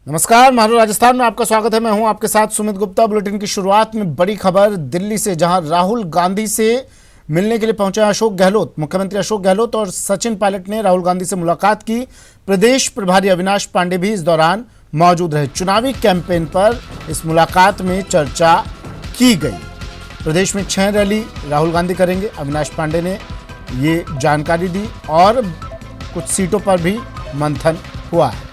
नमस्कार, मारू राजस्थान में आपका स्वागत है। मैं हूं आपके साथ सुमित गुप्ता। बुलेटिन की शुरुआत में बड़ी खबर दिल्ली से, जहां राहुल गांधी से मिलने के लिए पहुंचे अशोक गहलोत। मुख्यमंत्री अशोक गहलोत और सचिन पायलट ने राहुल गांधी से मुलाकात की। प्रदेश प्रभारी अविनाश पांडे भी इस दौरान मौजूद रहे। चुनावी कैंपेन पर इस मुलाकात में चर्चा की गई। प्रदेश में 6 रैली राहुल गांधी करेंगे, अविनाश पांडे ने ये जानकारी दी और कुछ सीटों पर भी मंथन हुआ है।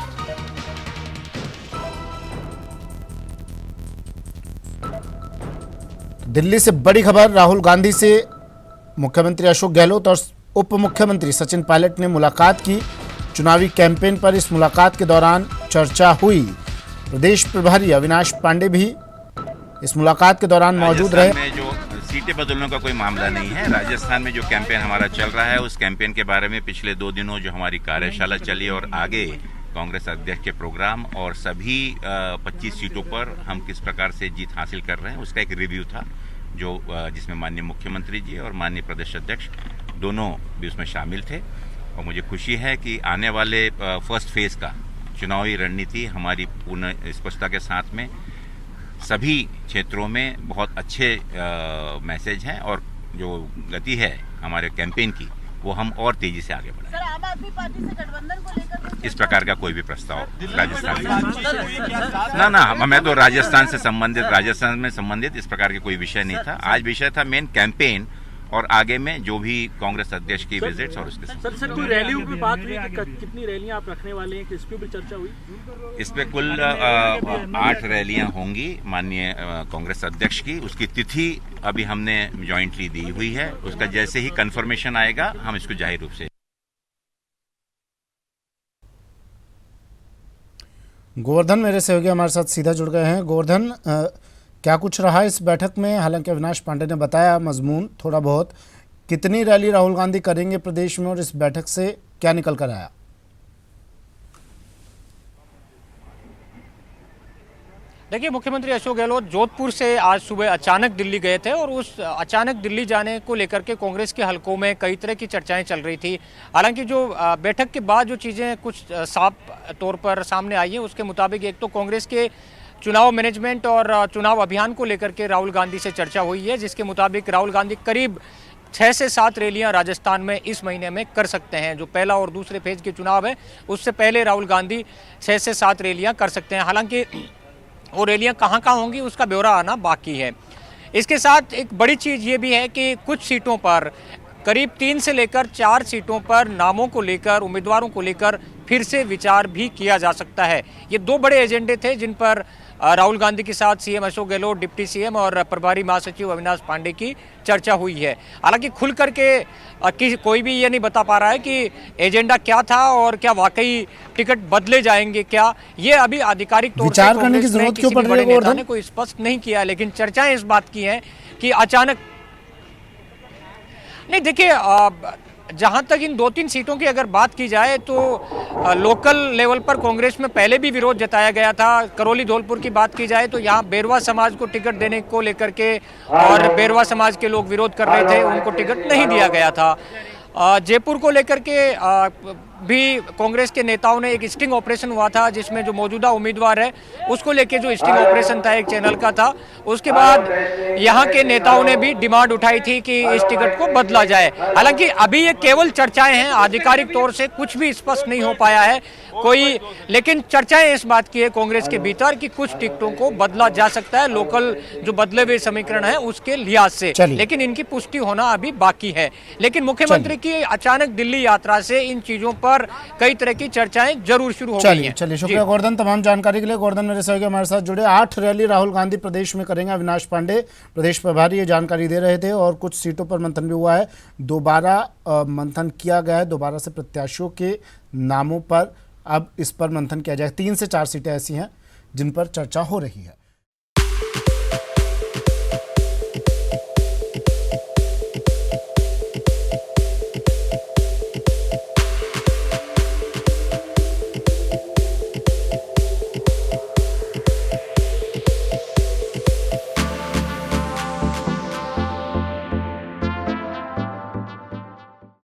दिल्ली से बड़ी खबर, राहुल गांधी से मुख्यमंत्री अशोक गहलोत और उप मुख्यमंत्री सचिन पायलट ने मुलाकात की। चुनावी कैंपेन पर इस मुलाकात के दौरान चर्चा हुई। प्रदेश प्रभारी अविनाश पांडे भी इस मुलाकात के दौरान मौजूद रहे। में जो सीटें बदलने का कोई मामला नहीं है। राजस्थान में जो कैंपेन हमारा चल रहा है, उस कैंपेन के बारे में पिछले 2 दिनों जो हमारी कार्यशाला चली और आगे कांग्रेस अध्यक्ष के प्रोग्राम और सभी 25 सीटों पर हम किस प्रकार से जीत हासिल कर रहे हैं, उसका एक रिव्यू था जो जिसमें माननीय मुख्यमंत्री जी और माननीय प्रदेश अध्यक्ष दोनों भी उसमें शामिल थे। और मुझे खुशी है कि आने वाले फर्स्ट फेज का चुनावी रणनीति हमारी पूर्ण स्पष्टता के साथ में सभी क्षेत्रों में बहुत अच्छे मैसेज हैं और जो गति है हमारे कैंपेन की वो हम और तेजी से आगे बढ़ाएं। सर, आम आदमी पार्टी से गठबंधन को लेकर इस प्रकार का कोई भी प्रस्ताव राजस्थान में ना मैं तो राजस्थान में संबंधित इस प्रकार के कोई विषय नहीं था। आज विषय था मेन कैंपेन और आगे में जो भी कांग्रेस अध्यक्ष की विजिट्स और उसके साथ। सर कोई रैलियों की बात हुई कि कितनी रैलियां आप रखने वाले हैं, किस पे भी चर्चा हुई? इस पे कुल 8 रैलियां होंगी माननीय कांग्रेस अध्यक्ष की। उसकी तिथि अभी हमने जॉइंटली दी हुई है। उसका जैसे ही कंफर्मेशन आएगा हम इसको जाहिर रूप से। गोवर्धन मेरे सहयोगी हमारे साथ सीधा जुड़ गए हैं। गोवर्धन, क्या कुछ रहा इस बैठक में? हालांकि अविनाश पांडे ने बताया मजमून थोड़ा बहुत, कितनी रैली राहुल गांधी करेंगे प्रदेश में और इस बैठक से क्या निकल कर आया? देखिए, मुख्यमंत्री अशोक गहलोत जोधपुर से आज सुबह अचानक दिल्ली गए थे और उस अचानक दिल्ली जाने को लेकर के कांग्रेस के हलकों में कई तरह की चर्चाएं चल रही थी। हालांकि जो बैठक के बाद जो चीज़ें कुछ साफ तौर पर सामने आई हैं, उसके मुताबिक एक तो कांग्रेस के चुनाव मैनेजमेंट और चुनाव अभियान को लेकर के राहुल गांधी से चर्चा हुई है, जिसके मुताबिक राहुल गांधी करीब 6 से 7 रैलियां राजस्थान में इस महीने में कर सकते हैं। जो पहला और दूसरे फेज के चुनाव है उससे पहले राहुल गांधी 6 से 7 रैलियां कर सकते हैं। हालांकि वो रैलियां कहाँ होंगी उसका ब्यौरा आना बाकी है। इसके साथ एक बड़ी चीज़ ये भी है कि कुछ सीटों पर, करीब 3 से लेकर 4 सीटों पर नामों को लेकर, उम्मीदवारों को लेकर फिर से विचार भी किया जा सकता है। ये 2 बड़े एजेंडे थे जिन पर राहुल गांधी के साथ CM Ashok Gehlot, deputy CM और प्रभारी महासचिव अविनाश पांडे की चर्चा हुई है। हालांकि खुल करके कोई भी ये नहीं बता पा रहा है कि एजेंडा क्या था और क्या वाकई टिकट बदले जाएंगे क्या, ये अभी आधिकारिक तौर विचार करने की जरूरत क्यों पड़ रही है? ने कोई स्पष्ट नहीं किया, लेकिन चर्चाएं इस बात की हैं कि अचानक नहीं। देखिए, जहां तक इन 2-3 सीटों की अगर बात की जाए तो लोकल लेवल पर कांग्रेस में पहले भी विरोध जताया गया था। करौली धौलपुर की बात की जाए तो यहाँ बेरवा समाज को टिकट देने को लेकर के और बेरवा समाज के लोग विरोध कर रहे थे, उनको टिकट नहीं दिया गया था। जयपुर को लेकर के भी कांग्रेस के नेताओं ने एक स्टिंग ऑपरेशन हुआ था, जिसमें जो मौजूदा उम्मीदवार है उसको लेके जो स्टिंग ऑपरेशन था एक चैनल का था। उसके बाद यहाँ के नेताओं ने भी डिमांड उठाई थी कि इस टिकट को बदला जाए। हालांकि अभी ये केवल चर्चाएं हैं, आधिकारिक तौर से कुछ भी स्पष्ट नहीं हो पाया है कोई, लेकिन चर्चाएं इस बात की है कांग्रेस के भीतर कि कुछ टिकटों को बदला जा सकता है लोकल जो बदले हुए समीकरण है उसके लिहाज से, लेकिन इनकी पुष्टि होना अभी बाकी है। लेकिन मुख्यमंत्री की अचानक दिल्ली यात्रा से इन चीजों पर कई तरह की चर्चाएं जरूर शुरू हो गई हैं। चलिए, शुक्रिया गोवर्धन तमाम जानकारी के लिए। गोवर्धन मेरे सहयोगी हमारे साथ जुड़े। 8 रैली राहुल गांधी प्रदेश में करेंगे। अविनाश पांडे प्रदेश प्रभारी ये जानकारी दे रहे थे और कुछ सीटों पर मंथन भी हुआ है। दोबारा मंथन किया गया है, दोबारा से प्रत्याशियों के नामों पर अब इस पर मंथन किया जाए। 3 से 4 सीटें ऐसी हैं जिन पर चर्चा हो रही है।